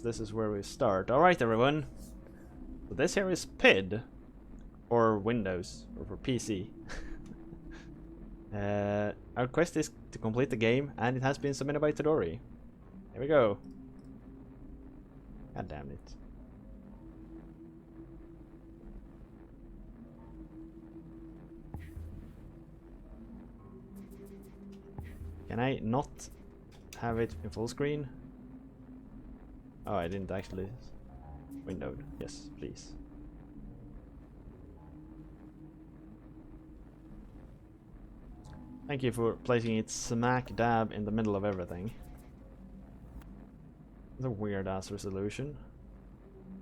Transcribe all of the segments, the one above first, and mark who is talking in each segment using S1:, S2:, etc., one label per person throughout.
S1: This is where we start. Alright everyone. So this here is PID. Or Windows. Or for PC. Our quest is to complete the game, and it has been submitted by Todori. Here we go. God damn it. Can I not have it in full screen? Oh, I didn't actually. Windowed. Yes, please. Thank you for placing it smack dab in the middle of everything. It's a weird ass resolution.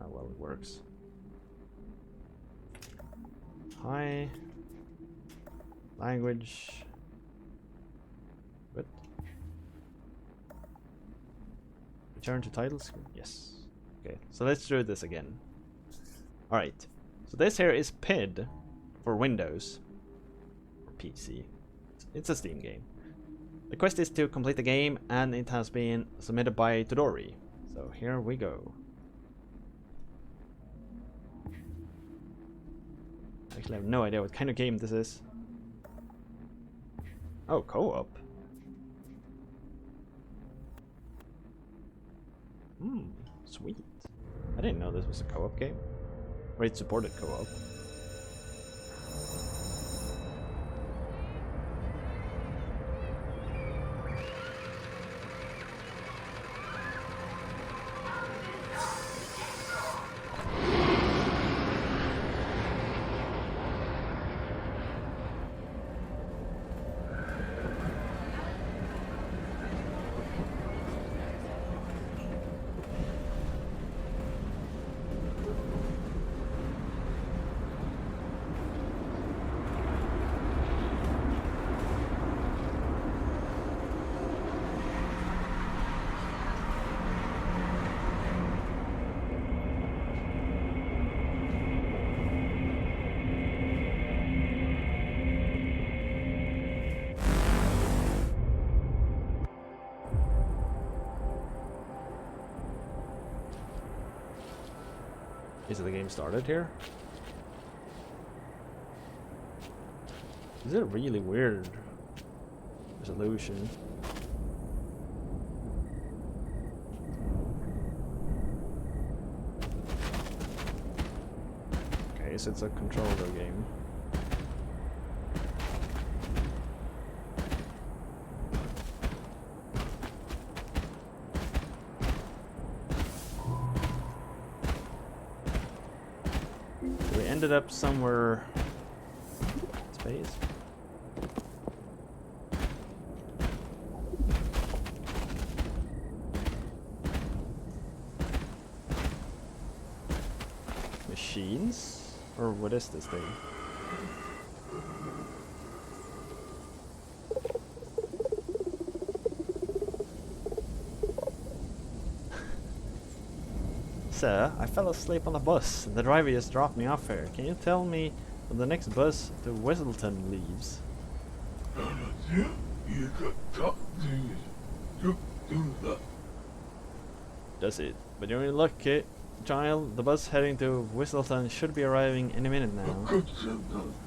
S1: Oh well, it works. Hi. Language. What? Return to title screen. Yes. Okay, so let's do this again. Alright. So this here is PID for Windows. Or PC. It's a Steam game. The quest is to complete the game, and it has been submitted by Todori. So here we go. Actually, I have no idea what kind of game this is. Oh, co-op. Sweet. I didn't know this was a co-op game. Or it supported co-op. Is the game started here? Is it a really weird resolution? Okay, so it's a controller game. Ended up somewhere. Space. Machines? Or what is this thing? Sir, I fell asleep on the bus. The driver just dropped me off here. Can you tell me when the next bus to Whistleton leaves? Does it? But you're lucky, child. The bus heading to Whistleton should be arriving any minute now.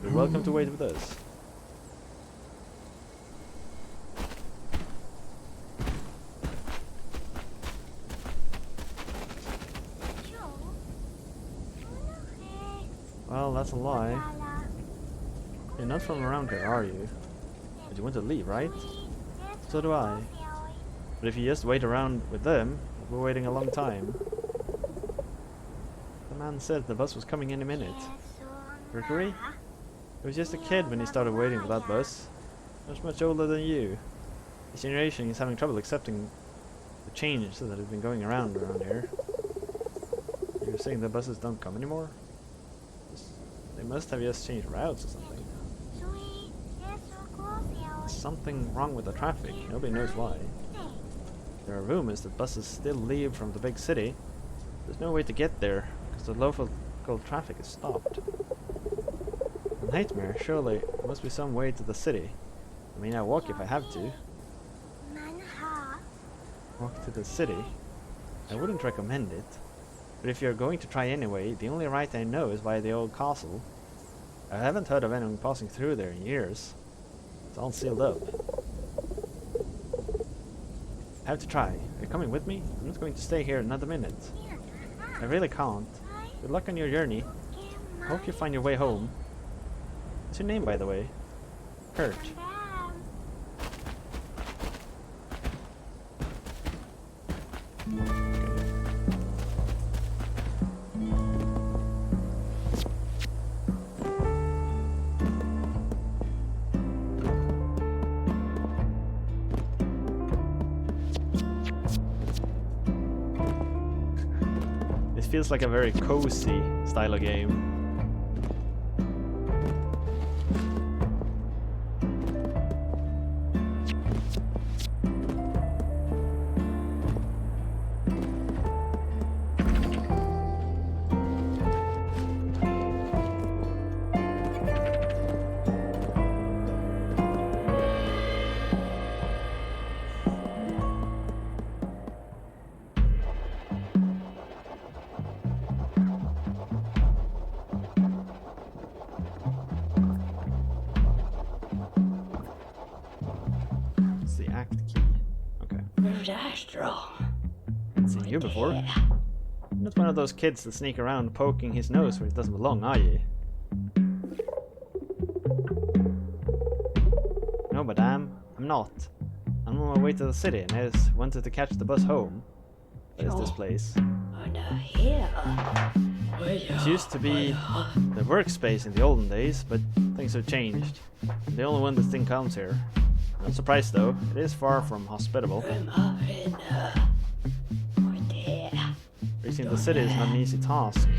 S1: You're welcome to wait with us. Well, that's a lie. You're not from around here, are you? But you want to leave, right? So do I. But if you just wait around with them, we're waiting a long time. The man said the bus was coming any minute. Mercury? He was just a kid when he started waiting for that bus. Much older than you. His generation is having trouble accepting the change that has been going around here. You're saying the buses don't come anymore? They must have just changed routes or something. There's something wrong with the traffic. Nobody knows why. There are rumors that buses still leave from the big city. There's no way to get there because the local traffic is stopped. A nightmare, surely. There must be some way to the city. I mean, I'll walk if I have to. Walk to the city? I wouldn't recommend it. But if you're going to try anyway, the only right I know is via the old castle. I haven't heard of anyone passing through there in years. It's all sealed up. I have to try. Are you coming with me? I'm not going to stay here another minute. I really can't. Good luck on your journey. I hope you find your way home. What's your name, by the way? Kurt. This feels like a very cozy style of game. Seen you before. You're not one of those kids that sneak around poking his nose where it doesn't belong, are you? No, madame, I'm not. I'm on my way to the city and I just wanted to catch the bus home. What is this place? It used to be the workspace in the olden days, but things have changed. I'm the only one that still comes here. Not surprised though, it is far from hospitable. Reaching the city is not an easy task.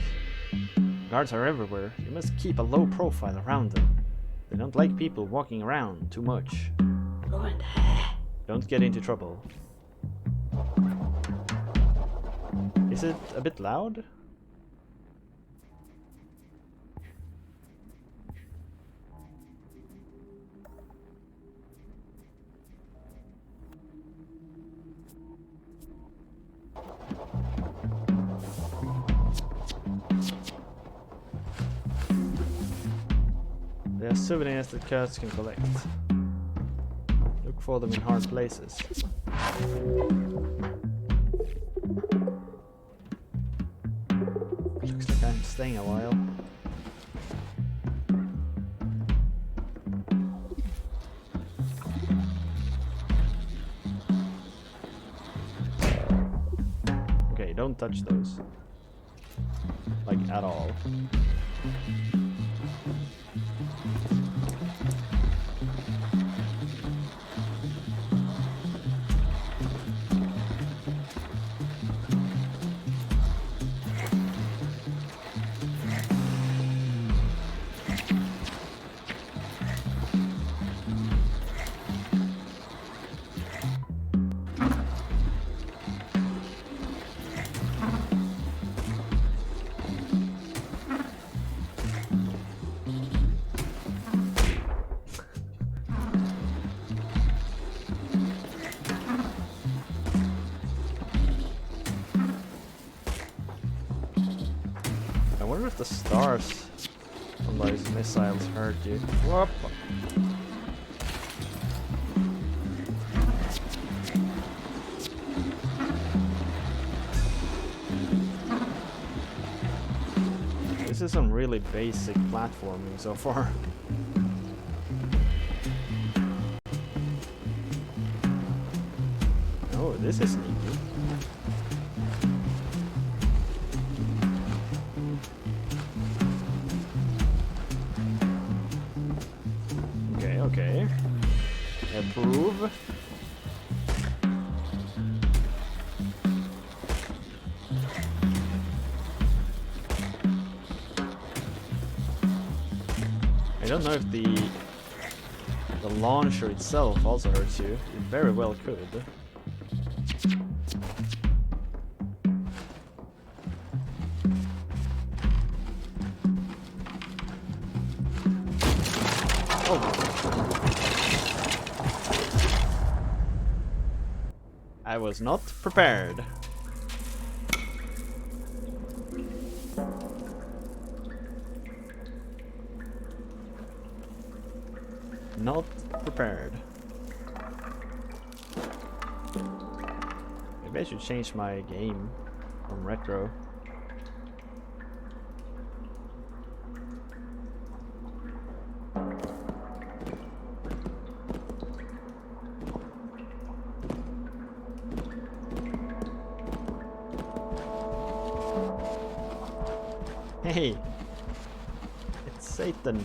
S1: Guards are everywhere. You must keep a low profile around them. They don't like people walking around too much. Don't get into trouble. Is it a bit loud? There are souvenirs that Kurtz can collect. Look for them in hard places. Looks like I'm staying a while. Okay, don't touch those. Like, at all. I wonder if the stars from those missiles hurt you. Whoop. This is some really basic platforming so far. Oh, this is sneaky. Okay. Approve. I don't know if the launcher itself also hurts you. It very well could. I was not prepared. Not prepared. Maybe I should change my game from retro. Hey! It's Satan!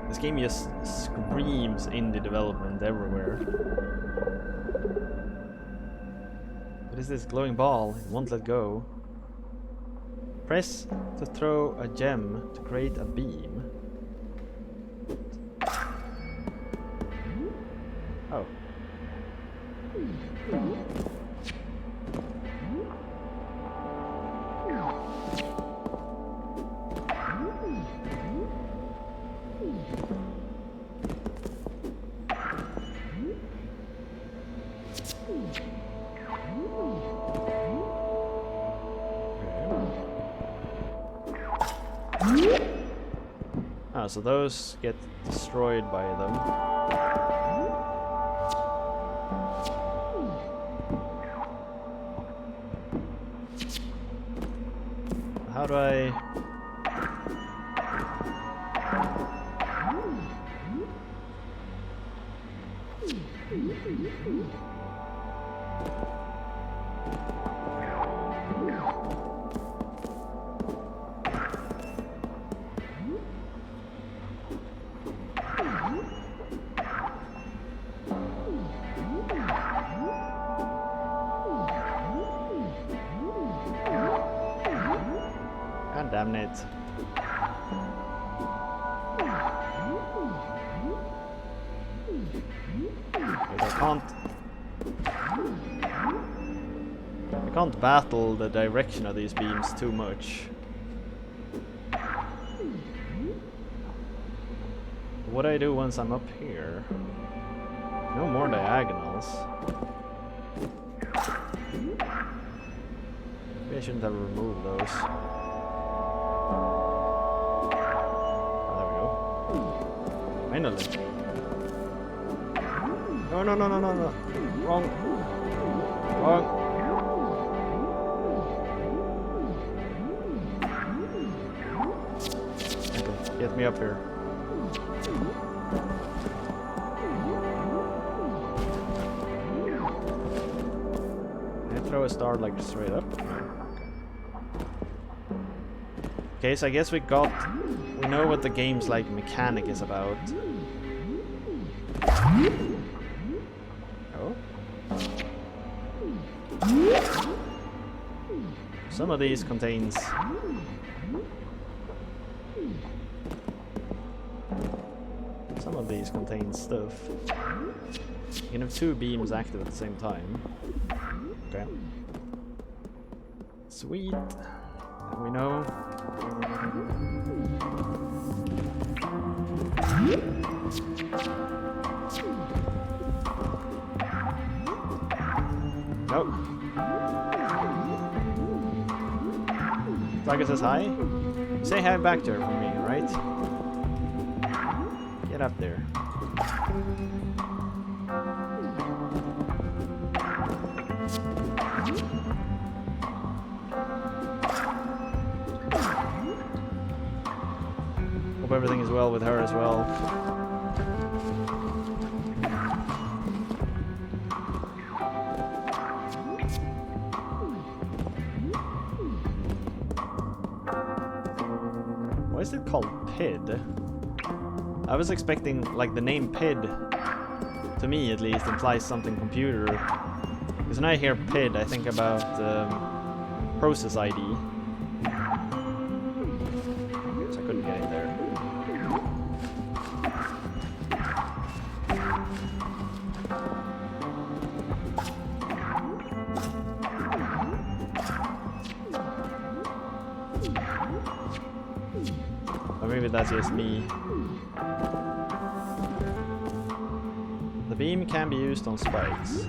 S1: This game just screams indie development everywhere. What is this glowing ball? It won't let go. Press to throw a gem to create a beam. Oh. Ah, so those get destroyed by them. How do I... God damn it. I can't battle the direction of these beams too much. What do I do once I'm up here? No more diagonals. Maybe I shouldn't have removed those. Oh, there we go. Finally. No, no, no, no, no, no. Wrong. Wrong. Okay, get me up here. Can I throw a star like straight up? Okay, so I guess we know what the game's like mechanic is about. Oh. Some of these contains stuff. You can have two beams active at the same time. Okay. Sweet. And we know. Nope. Target says hi. Say hi back to her for me, right? Get up there. Hope everything is well with her as well. Why is it called PID? I was expecting, like, the name PID, to me at least, implies something computer. Because when I hear PID, I think about process ID. So I couldn't get in there. maybe that's just me. The beam can be used on spikes.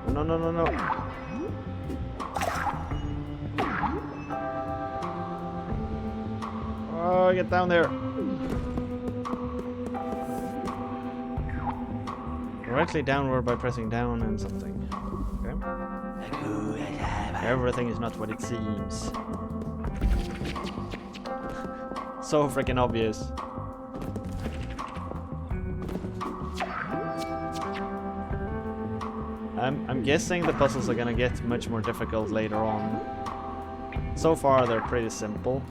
S1: No, no, no, no. Oh, get down there. Directly downward by pressing down and something. Okay. Everything is not what it seems. So freaking obvious. I'm guessing the puzzles are gonna get much more difficult later on. So far they're pretty simple.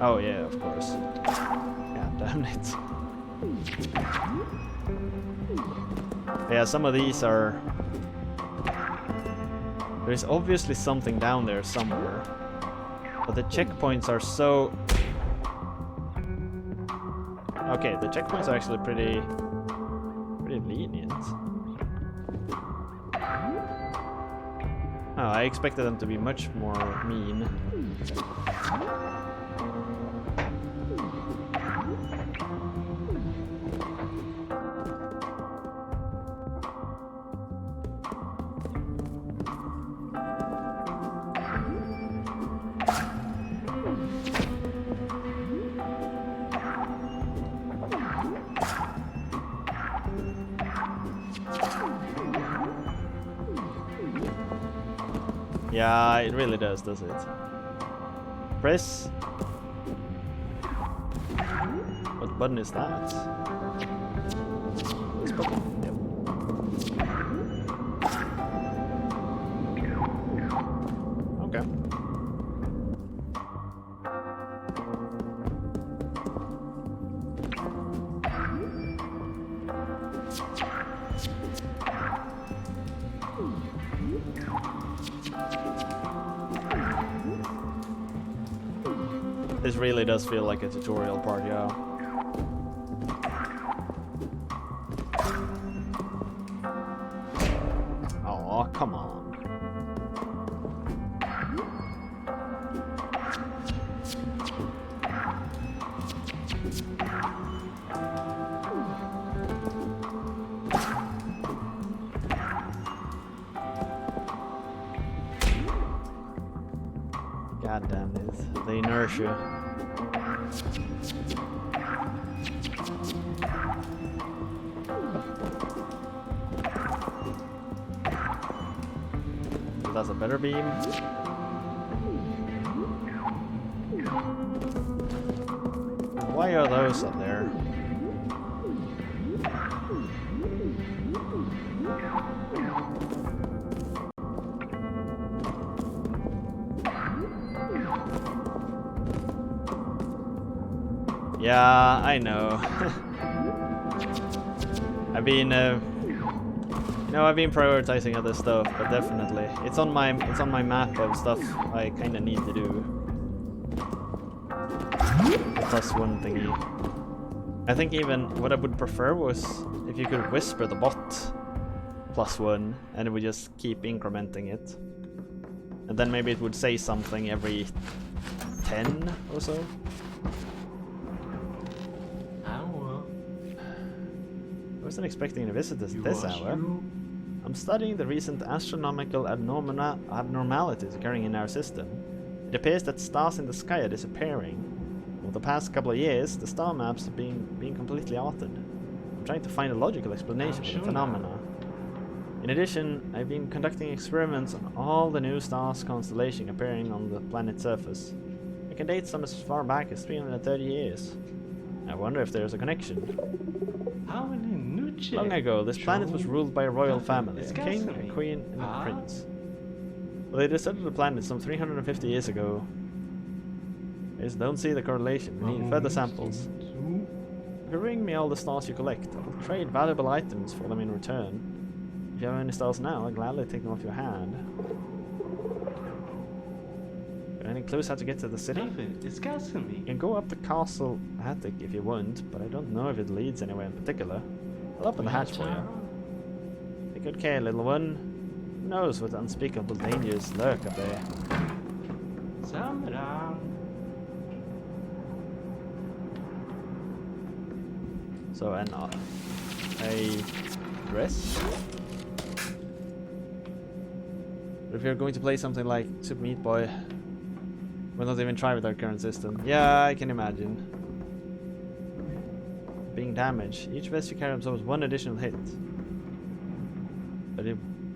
S1: Oh yeah, of course. God damn it. Yeah, some of these are... There's obviously something down there somewhere. But the checkpoints are so... Okay, the checkpoints are actually pretty lenient. Oh, I expected them to be much more mean. Yeah, it really does it? Press. What button is that? This button. Yep. Okay. This really does feel like a tutorial part, yeah. Oh, come on. God damn it, the inertia. That's a better beam. Why are those up there? Yeah, I know. I've been I've been prioritizing other stuff, but definitely it's on my map of stuff I kind of need to do. The +1 thingy. I think even what I would prefer was if you could whisper the bot +1, and it would just keep incrementing it, and then maybe it would say something every 10 or so. I wasn't expecting to visit this hour. I'm studying the recent astronomical abnormalities occurring in our system. It appears that stars in the sky are disappearing. Over the past couple of years, the star maps are being completely altered. I'm trying to find a logical explanation for the phenomena. In addition, I've been conducting experiments on all the new stars constellation appearing on the planet's surface. I can date some as far back as 330 years. I wonder if there's a connection. Long ago, this planet was ruled by a royal family, a king, a queen, and a prince. Well, they deserted the planet some 350 years ago. I just don't see the correlation. We need further samples. If you bring me all the stars you collect, I'll trade valuable items for them in return. If you have any stars now, I'll gladly take them off your hand. Any clues how to get to the city?
S2: It's casting me.
S1: You can go up the castle attic if you want, but I don't know if it leads anywhere in particular. I'll open the hatch for you. Take good care, little one. Who knows what unspeakable dangers lurk up there?
S2: Samra.
S1: So, a dress? But if you're going to play something like Super Meat Boy, we'll not even try with our current system. Yeah, I can imagine. Being damaged. Each vest you carry absorbs one additional hit.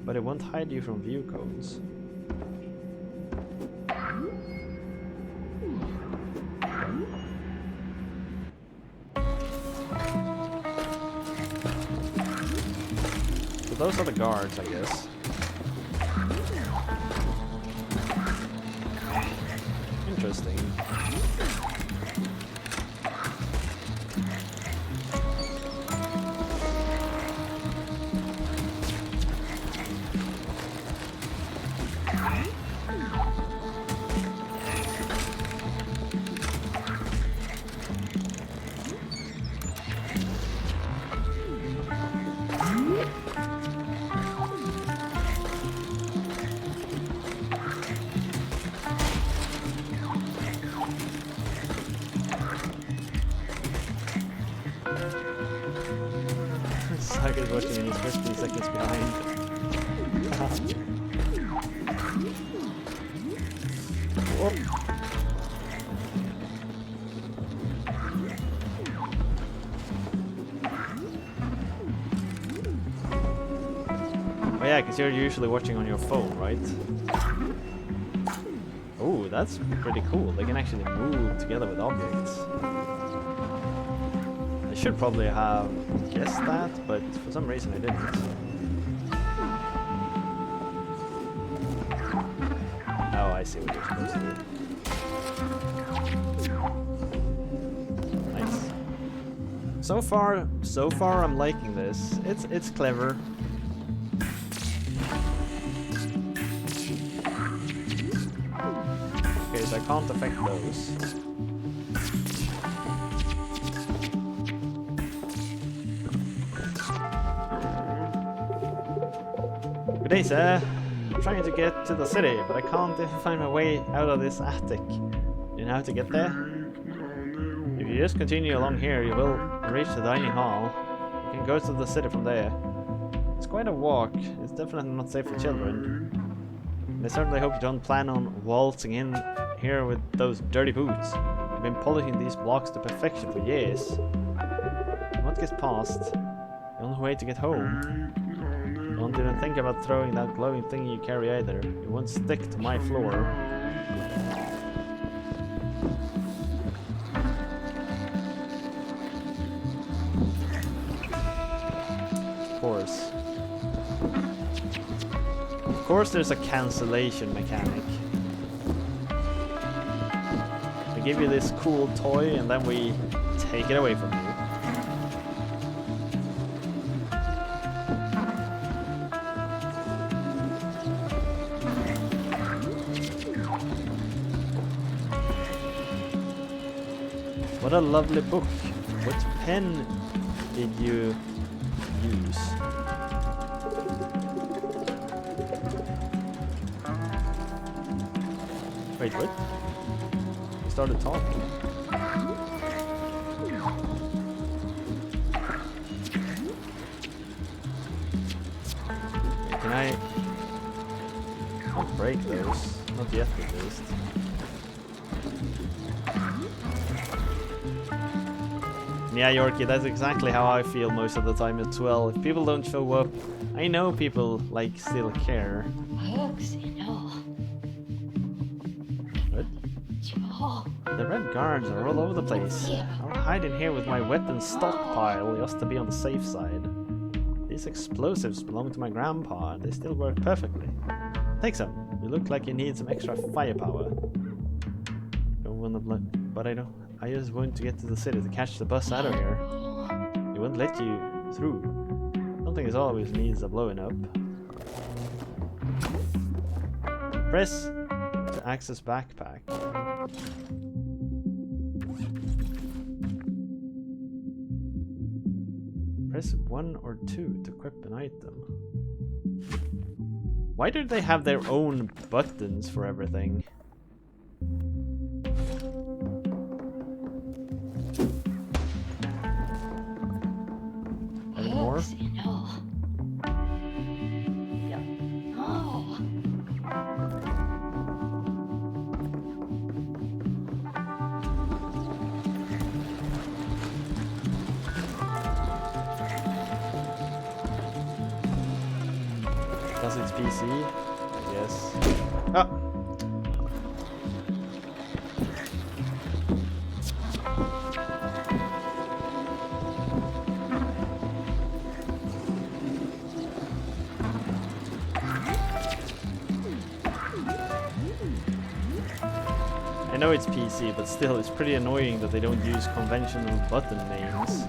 S1: But it won't hide you from view cones. So those are the guards, I guess. Interesting. Sucker's watching and he's 15 seconds behind. Oh. Oh yeah, because you're usually watching on your phone, right? Oh, that's pretty cool. They can actually move together with objects. I should probably have guessed that, but for some reason I didn't. Oh, I see what you're supposed to do. Nice. So far I'm liking this. It's clever. Okay, so I can't affect those. Good day, sir. I'm trying to get to the city, but I can't even find my way out of this attic. Do you know how to get there? If you just continue along here, you will reach the dining hall. You can go to the city from there. It's quite a walk. It's definitely not safe for children. And I certainly hope you don't plan on waltzing in here with those dirty boots. You've been polishing these blocks to perfection for years. What gets past? The only way to get home. Don't even think about throwing that glowing thing you carry either. It won't stick to my floor. Of course there's a cancellation mechanic. We give you this cool toy and then we take it away from you. What a lovely book. What pen did you use? Wait, what? You started talking. Can I can't break those? Not yet, at least. Yeah, Yorkie, that's exactly how I feel most of the time as well. If people don't show up, I know people, like, still care. What? The red guards are all over the place. I'll hide in here with my weapons stockpile just to be on the safe side. These explosives belong to my grandpa and they still work perfectly. Take some. You look like you need some extra firepower. You will the but I don't. I just want to get to the city to catch the bus out of here. It won't let you through. Something is always needs a blowing up. Press to access backpack. Press 1 or 2 to equip an item. Why do they have their own buttons for everything? Any more? Because it's PC, I guess. Ah! I know it's PC, but still, it's pretty annoying that they don't use conventional button names.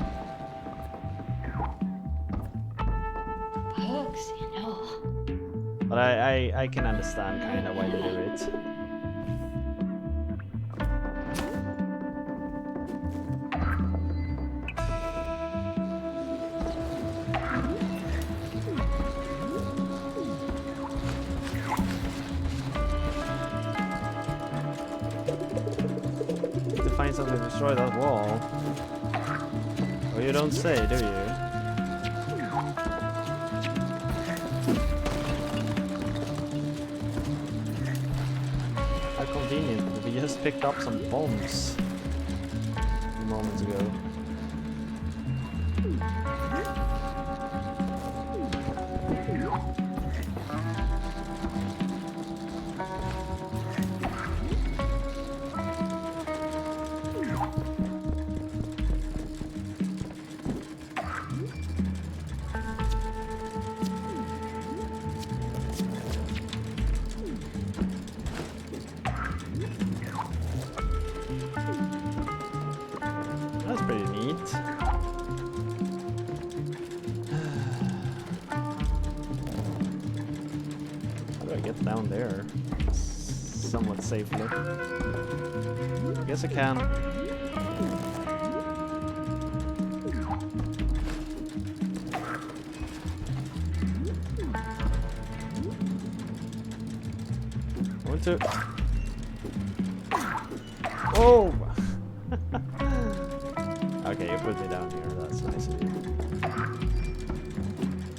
S1: But I can understand kind of why they do it. To find something to destroy that wall. Well, you don't say, do you? Convenient, we just picked up some bombs a few moments ago. Down there somewhat safely. Guess I can. One, two. Oh! Okay, you put me down here. That's nice of you.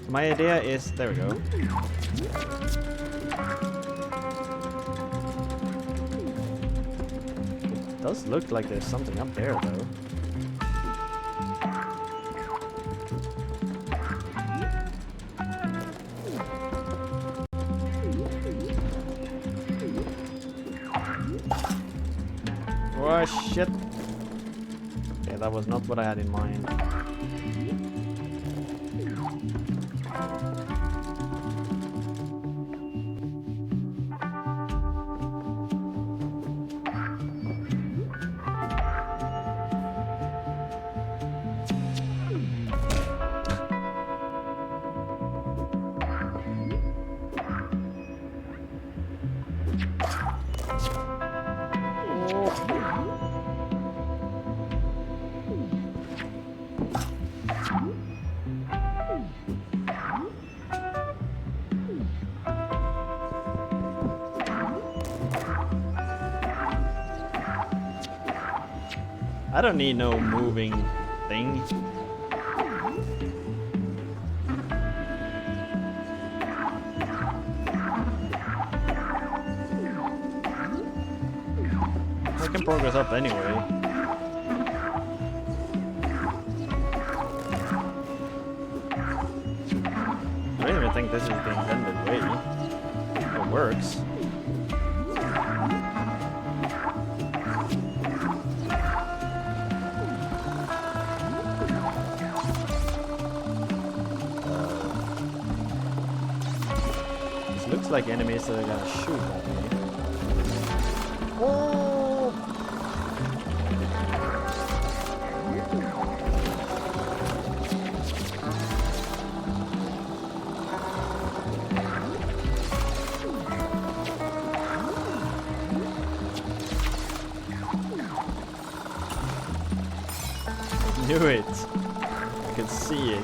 S1: My idea is, there we go. Does look like there's something up there though. Oh shit. Okay, that was not what I had in mind. I don't need no moving thing. I can progress up anyway. I don't even think this is the intended way. It works. Looks like enemies that are gonna shoot at me. Oh! knew it. I could see it.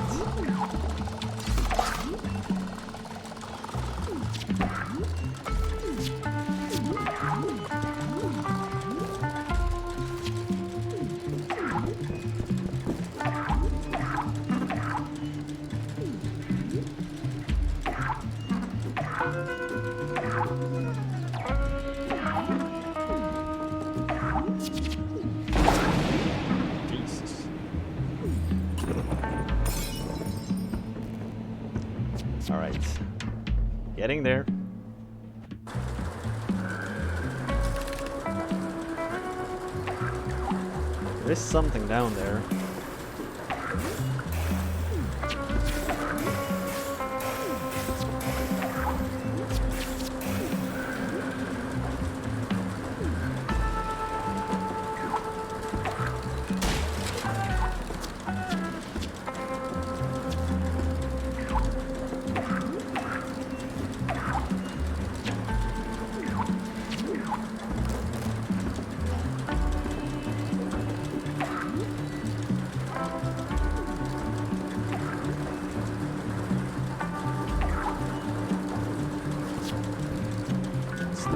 S1: Alright. Getting there. There is something down there.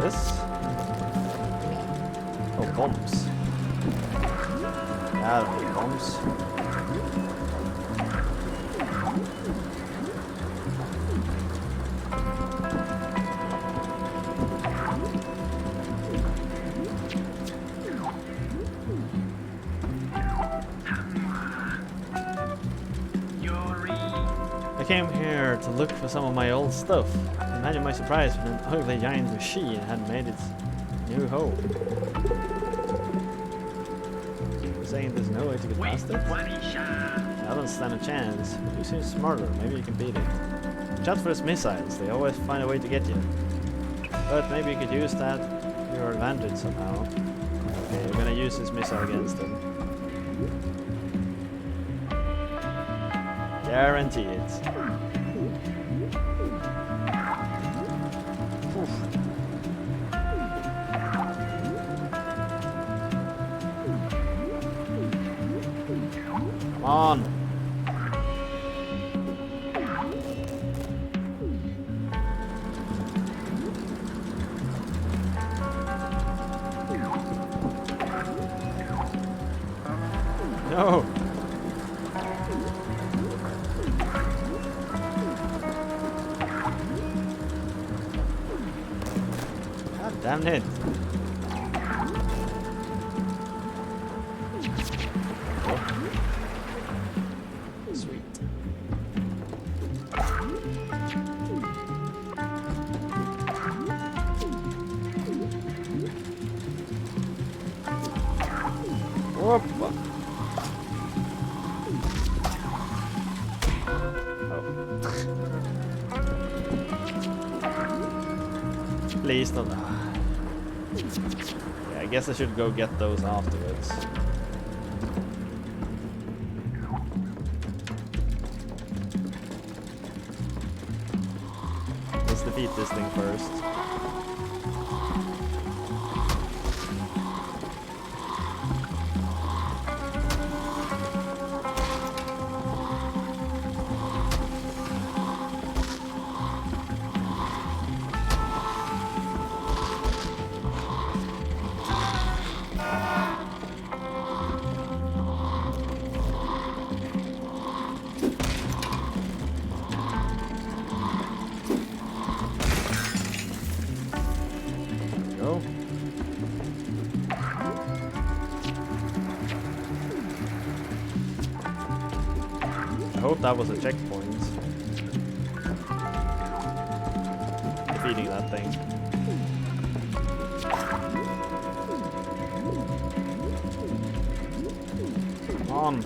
S1: This? Oh, bombs. Yeah, I don't need bombs. I came here to look for some of my old stuff. Imagine my surprise when an ugly giant machine had made its new home. You're saying there's no way to get past it? I don't stand a chance, but you seem smarter, maybe you can beat it. Watch out for those missiles, they always find a way to get you. But maybe you could use that to your advantage somehow. Okay, we're gonna use this missile against them. Guarantee it. Come on. No. God damn it. Sweet. Whoop. Please don't. Yeah, I guess I should go get those afterwards. Let's defeat this thing first. Go. I hope that was a checkpoint. Defeating that thing. Come on.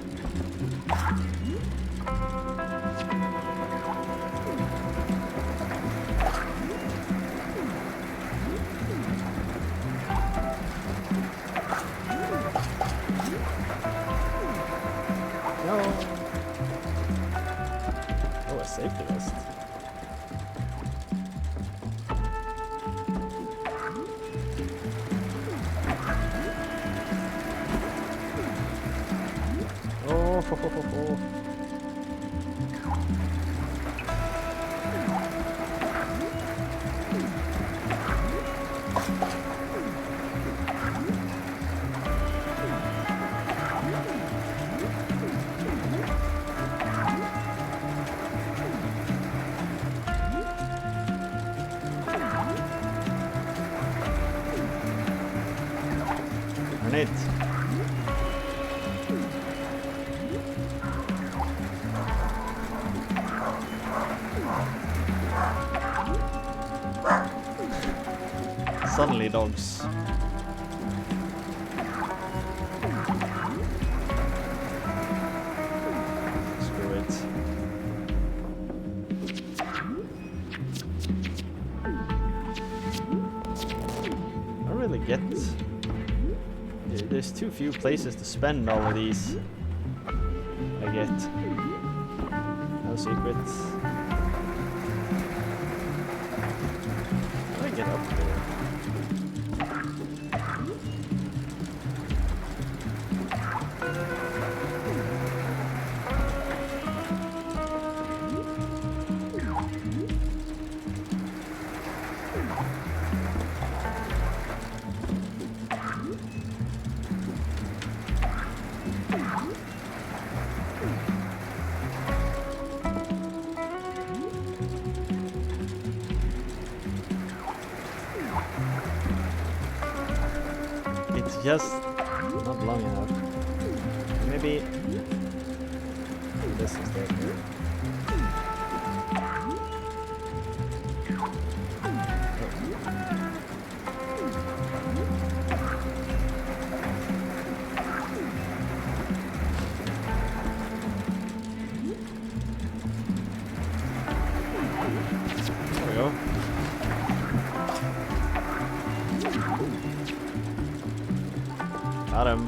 S1: No. Oh, a safety vest. Oh. On it. Suddenly dogs. Screw it. I don't really get. There's too few places to spend all of these. I get. No secrets. How do I get up there? It's just not long enough. Maybe this is there. There we go. Got him.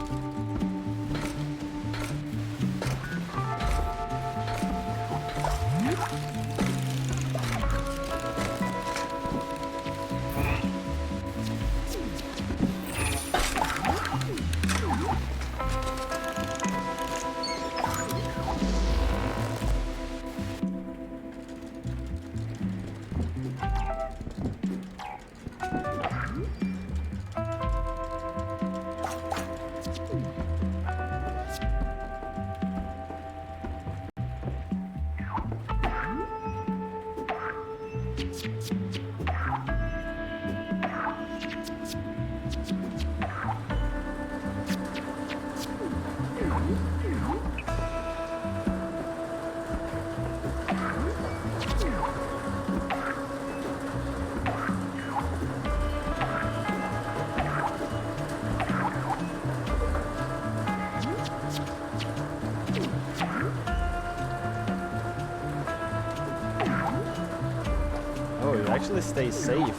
S1: Oh, you actually stay safe.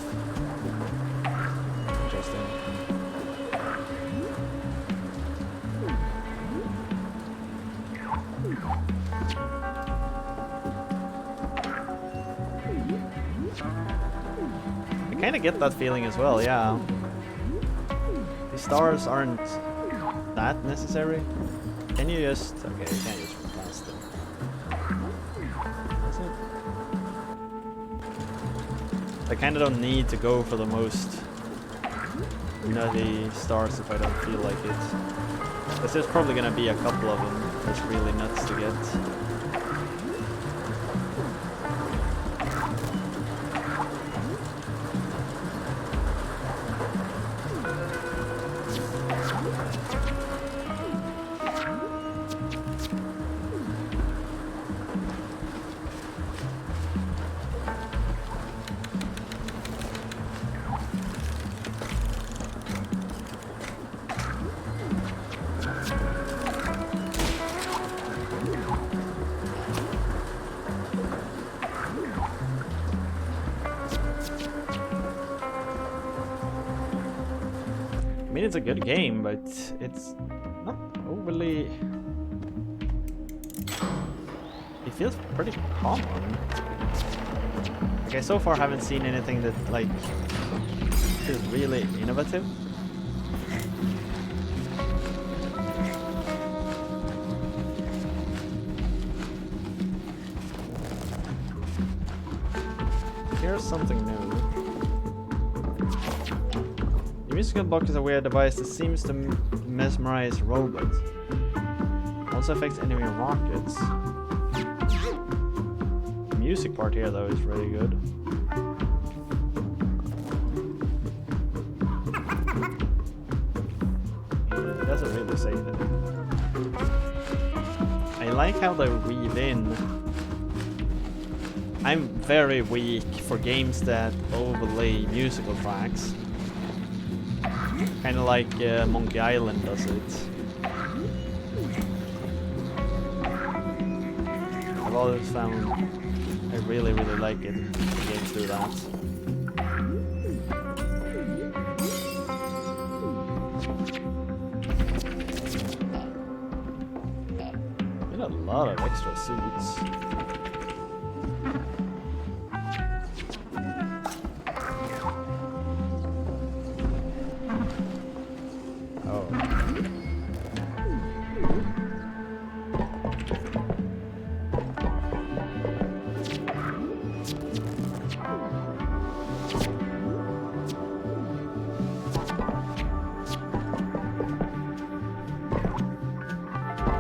S1: Interesting. I kind of get that feeling as well, yeah. The stars aren't that necessary. Can you just... okay, you can't just run past them. Is it? I kind of don't need to go for the most nutty stars if I don't feel like it. Because there's probably gonna be a couple of them that's really nuts to get. I mean, it's a good game, but it's not overly... it feels pretty common. Like, I so far haven't seen anything that, like, is really innovative. here's something new. The musical box is a weird device that seems to mesmerize robots. Also affects enemy rockets. The music part here though is really good. It doesn't really say anything. I like how they weave in. I'm very weak for games that overlay musical tracks. Kind of like Monkey Island does it. I've always found I really like it when games do that. Get a lot of extra suits.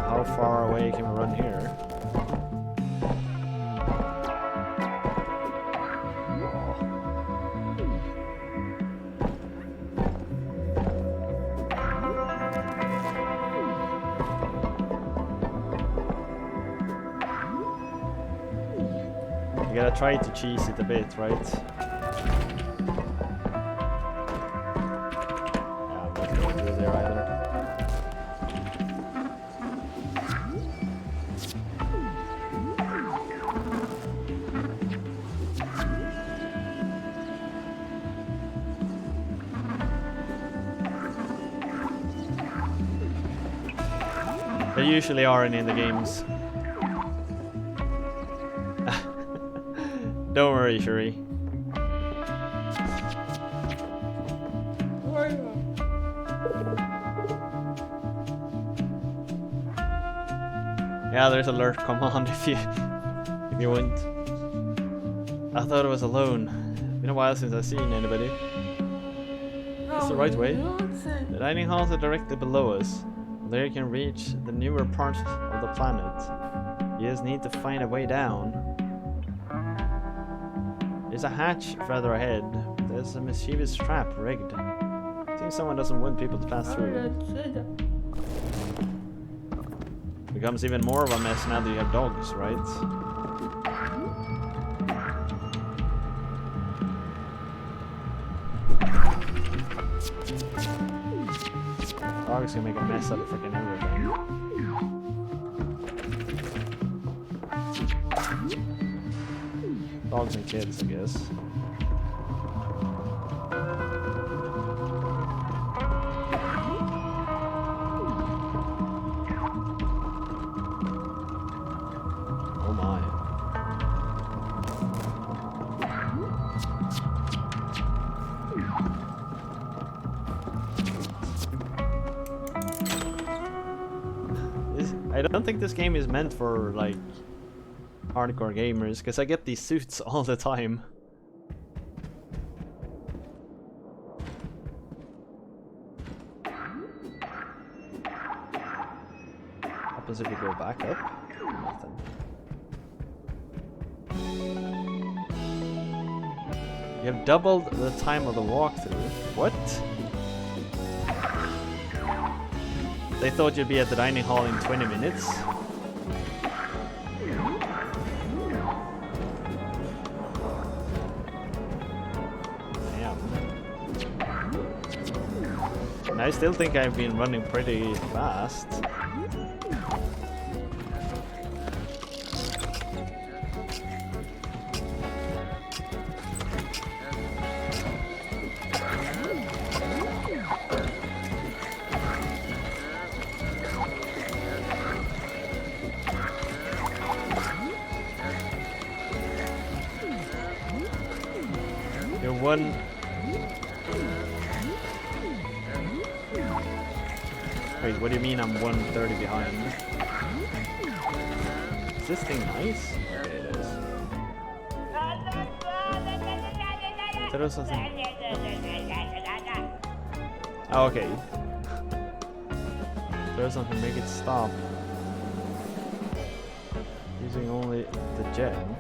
S1: How far away can we run here? You gotta try to cheese it a bit, right? Yeah, I'm not going through there either. They usually aren't in the games. Don't worry, Shuri. Yeah, there's alert command if you want. I thought I was alone. Been a while since I've seen anybody. It's the right way. The dining halls are directly below us. There you can reach the newer parts of the planet. You just need to find a way down. There's a hatch further ahead. There's a mischievous trap rigged. Seems someone doesn't want people to pass through. Becomes even more of a mess now that you have dogs, right? Dogs can make a mess out of freaking everything. Dogs and kids, I guess. Oh my. I don't think this game is meant for, like, hardcore gamers, because I get these suits all the time. Happens if you go back up? Nothing. You have doubled the time of the walkthrough. What? They thought you'd be at the dining hall in 20 minutes. And I still think I've been running pretty fast. You're one. Wait, what do you mean I'm 130 behind? Is this thing nice? Okay, it is. Throw something. Oh, okay. Throw something, make it stop. Using only the gem.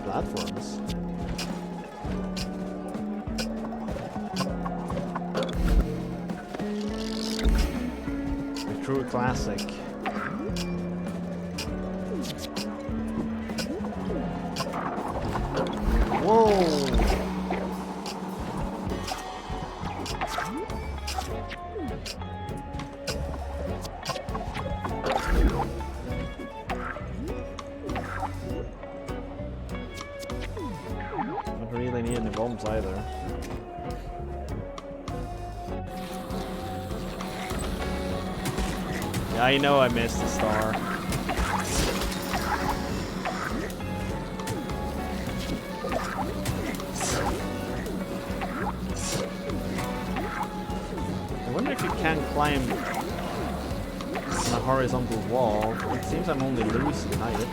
S1: Platforms. A true classic. Whoa! Really need any bombs either. Yeah, I know I missed the star. I wonder if you can climb on a horizontal wall. It seems I'm only loose behind it.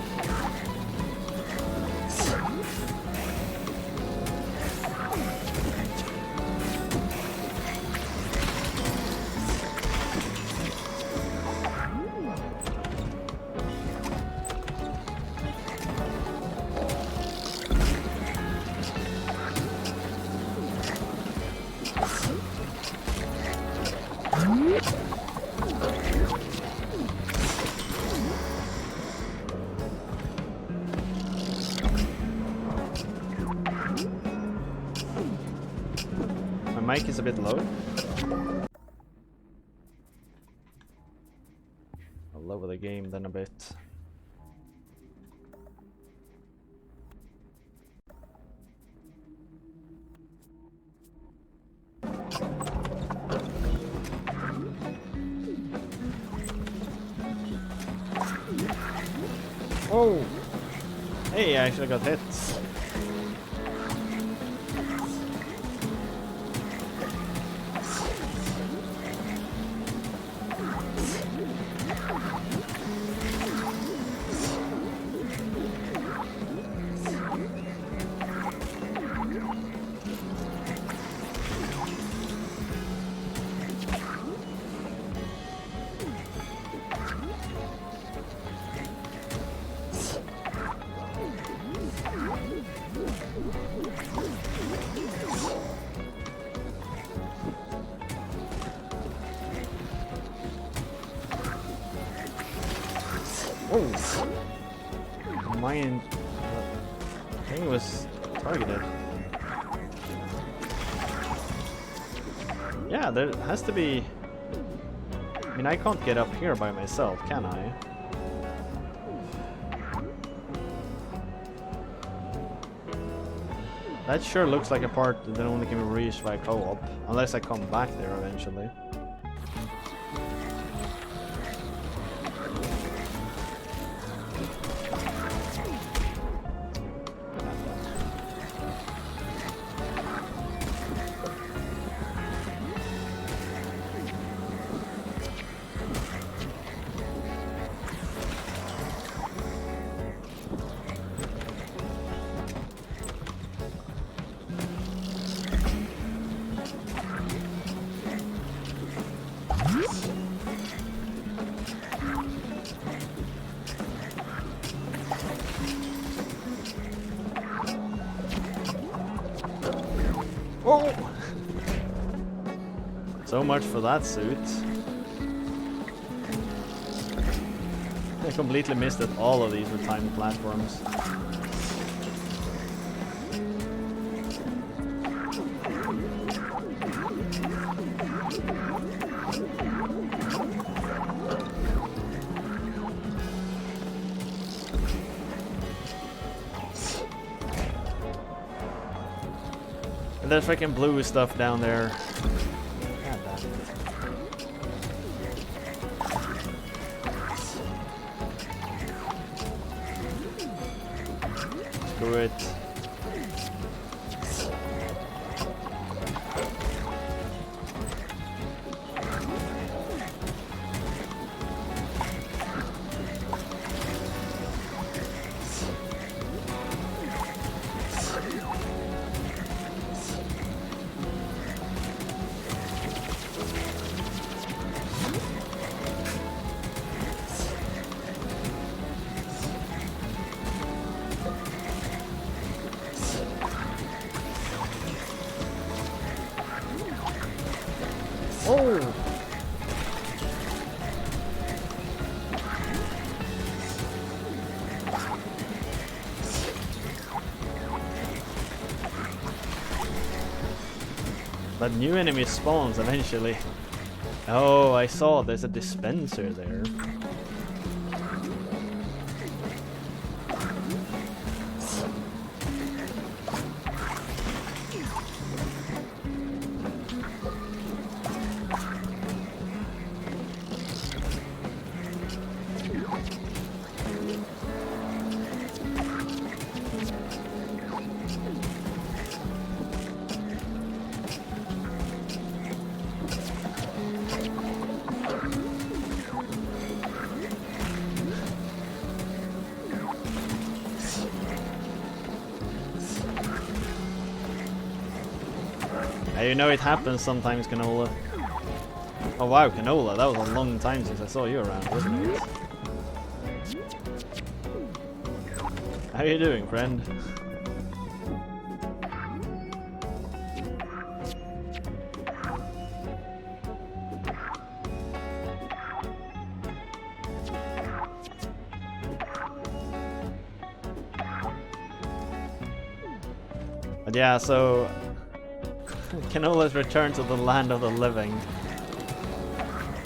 S1: My mic is a bit low. I'll lower the game then a bit. Oh! Hey, I actually got hit. Oh! Mine thing was targeted. Yeah, there has to be... I mean, I can't get up here by myself, can I? That sure looks like a part that only can be reached by co-op, unless I come back there eventually. Whoa! So much for that suit. I completely missed that all of these were timed platforms. And there's freaking blue stuff down there. God damn it. Screw it. Oh! But new enemy spawns eventually. Oh, I saw there's a dispenser there. You know it happens sometimes, Canola. Oh wow, Canola, that was a long time since I saw you around, wasn't it? How you doing, friend? But yeah, so Canola's return to the land of the living.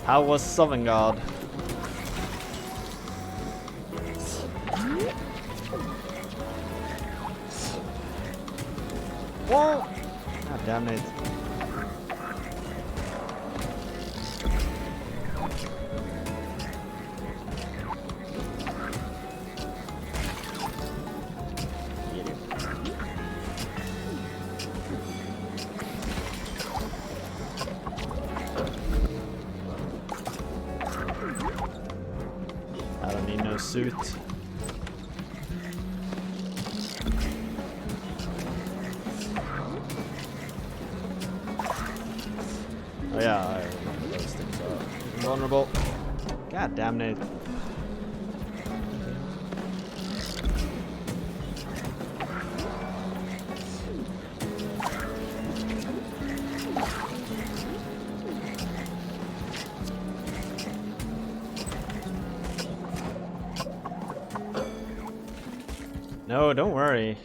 S1: How was Sovngarde? Whoa! God damn it. I don't need no suit. Oh yeah, I remember those things are vulnerable. God damn it. No, don't worry.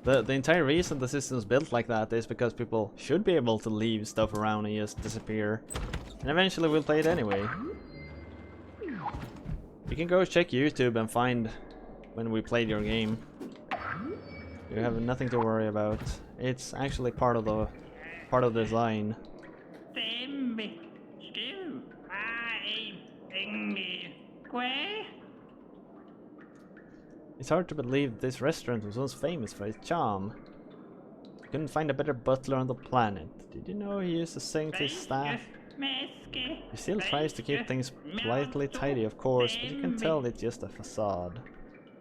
S1: The entire reason the system's built like that is because people should be able to leave stuff around and just disappear. And eventually we'll play it anyway. You can go check YouTube and find when we played your game. You have nothing to worry about. It's actually part of the design. It's hard to believe this restaurant was once famous for its charm. You couldn't find a better butler on the planet. Did you know he used to sing to his staff? He still tries to keep things politely tidy, of course, but you can tell it's just a facade.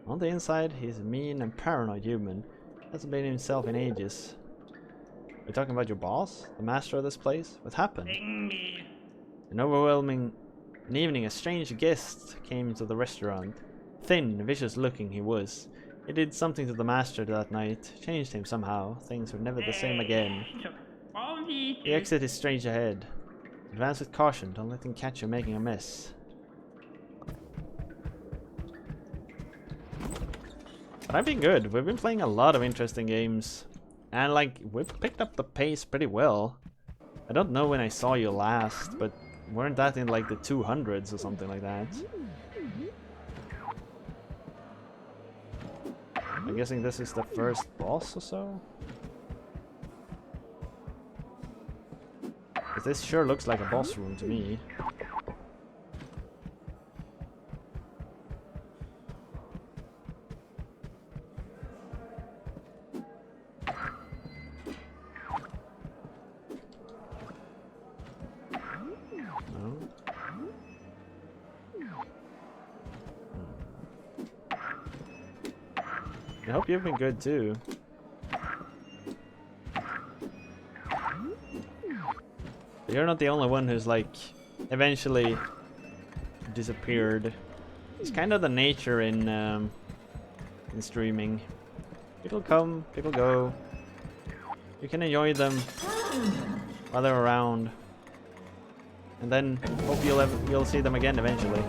S1: On the inside, he's a mean and paranoid human. Hasn't been himself in ages. Are you talking about your boss? The master of this place? What happened? An evening, a strange guest came to the restaurant. Thin, vicious looking he was. He did something to the master that night, changed him somehow. Things were never the same again. The exit is strange ahead. Advance with caution, don't let him catch you making a mess. But I've been good. We've been playing a lot of interesting games. And like, we've picked up the pace pretty well. I don't know when I saw you last, but weren't that in like the 200s or something like that? I'm guessing this is the first boss or so? this sure looks like a boss room to me. No. I hope you've been good too. You're not the only one who's like eventually disappeared. It's kind of the nature in streaming. People come, people go. You can enjoy them while they're around, and then hope you'll see them again eventually.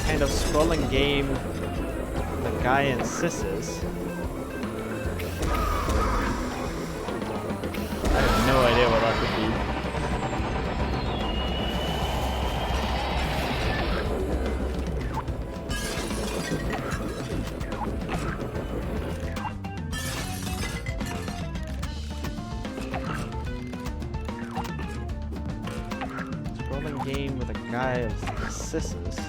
S1: Kind of scrolling game the guy in Sisses. I have no idea what that could be. Scrolling game with a guy of Sisses.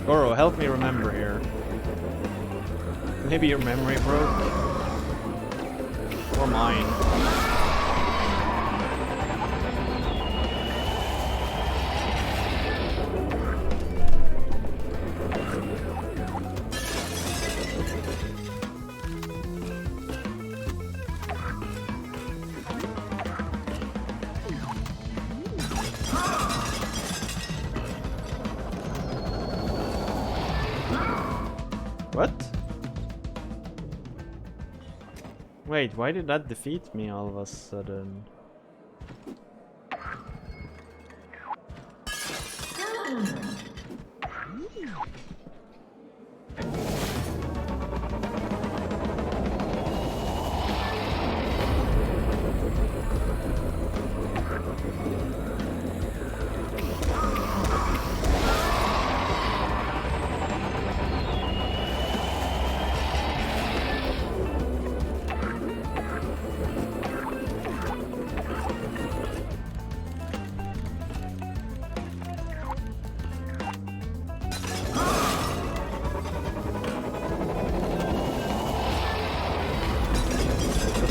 S1: Goro, help me remember here. Maybe your memory broke. Or mine. What? Wait, why did that defeat me all of a sudden?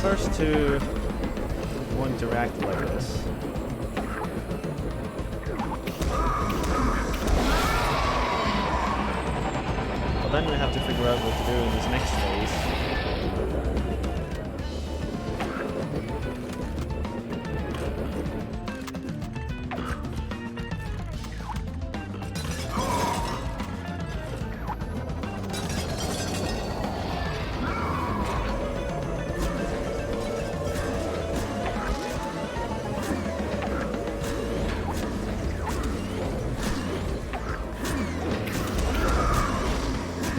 S1: First two won't interact like this. Well, then we have to figure out what to do in this next phase.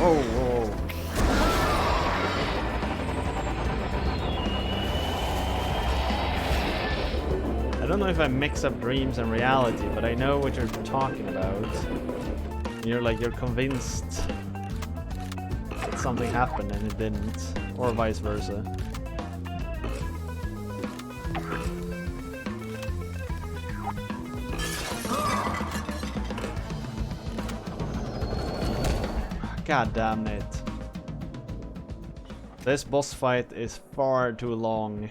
S1: Whoa, whoa. I don't know if I mix up dreams and reality, but I know what you're talking about. You're convinced that something happened and it didn't, or vice versa. God damn it. This boss fight is far too long.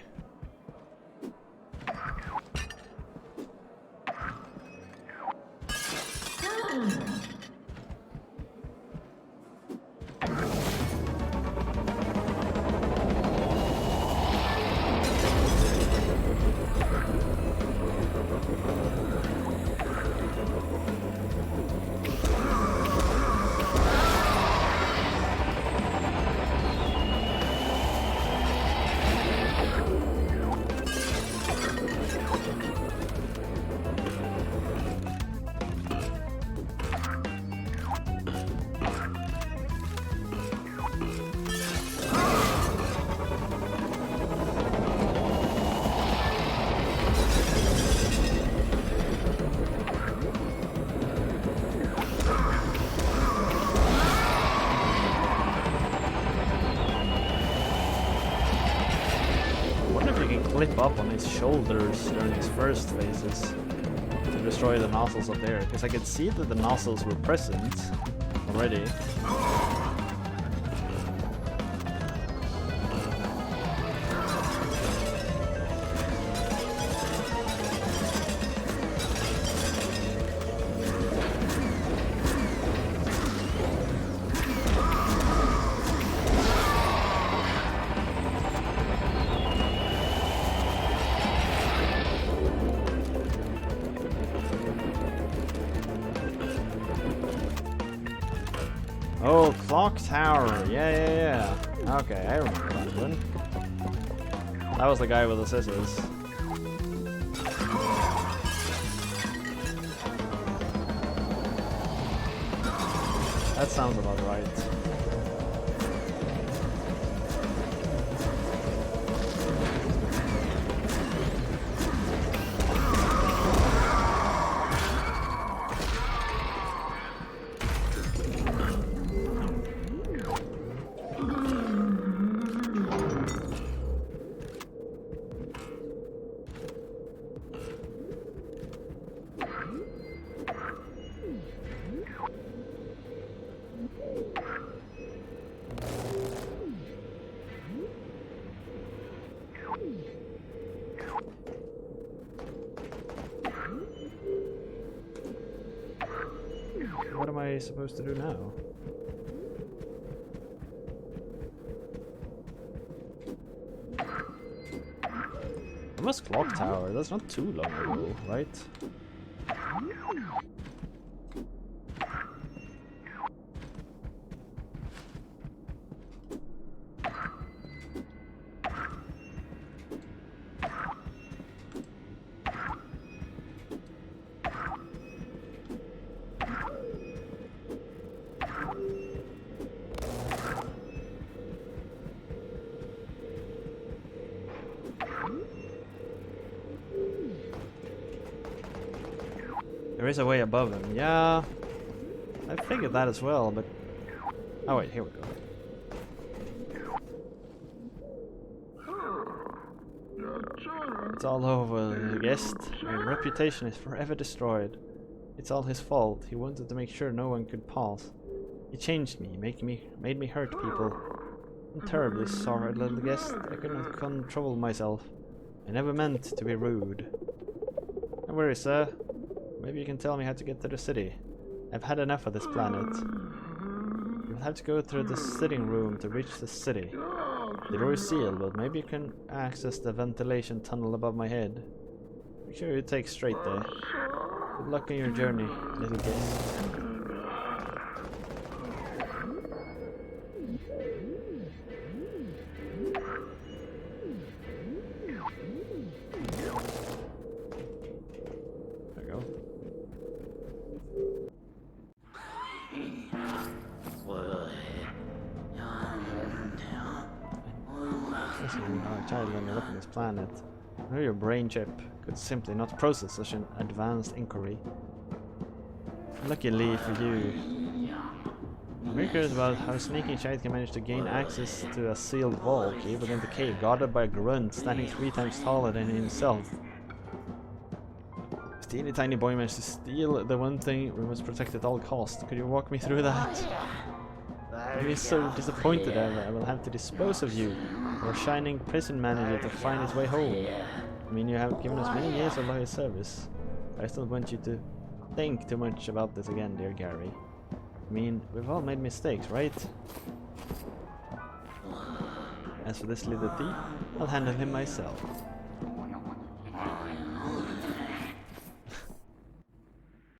S1: flip up on his shoulders during his first phases to destroy the nozzles up there, because I could see that the nozzles were present already. Oh, clock tower. Yeah. Okay, I remember that one. That was the guy with the scissors. That sounds about right. What am I supposed to do now? Almost clock tower, that's not too long ago, right? There is a way above him, yeah. I figured that as well, but... Oh wait, here we go. It's all over, guest. My reputation is forever destroyed. It's all his fault. He wanted to make sure no one could pass. He changed me, made me hurt people. I'm terribly sorry, little guest. I could not control myself. I never meant to be rude. Don't worry, sir. Maybe you can tell me how to get to the city. I've had enough of this planet. You'll have to go through the sitting room to reach the city. The door is sealed, but maybe you can access the ventilation tunnel above my head. Make sure you take straight there. Good luck on your journey, little guest. Child, when you look at this planet, I know your brain chip could simply not process such an advanced inquiry. Luckily for you. I'm very curious about how a sneaking child can manage to gain access to a sealed vault key within the cave, guarded by a grunt standing 3 times taller than himself. This teeny tiny boy managed to steal the one thing we must protect at all costs. Could you walk me through that? I'm so disappointed I will have to dispose of you, or shining prison manager, to find his way home. I mean, you have given us many years of loyal service. I still want you to think too much about this again, dear Gary. I mean, we've all made mistakes, right? As for this little thief, I'll handle him myself.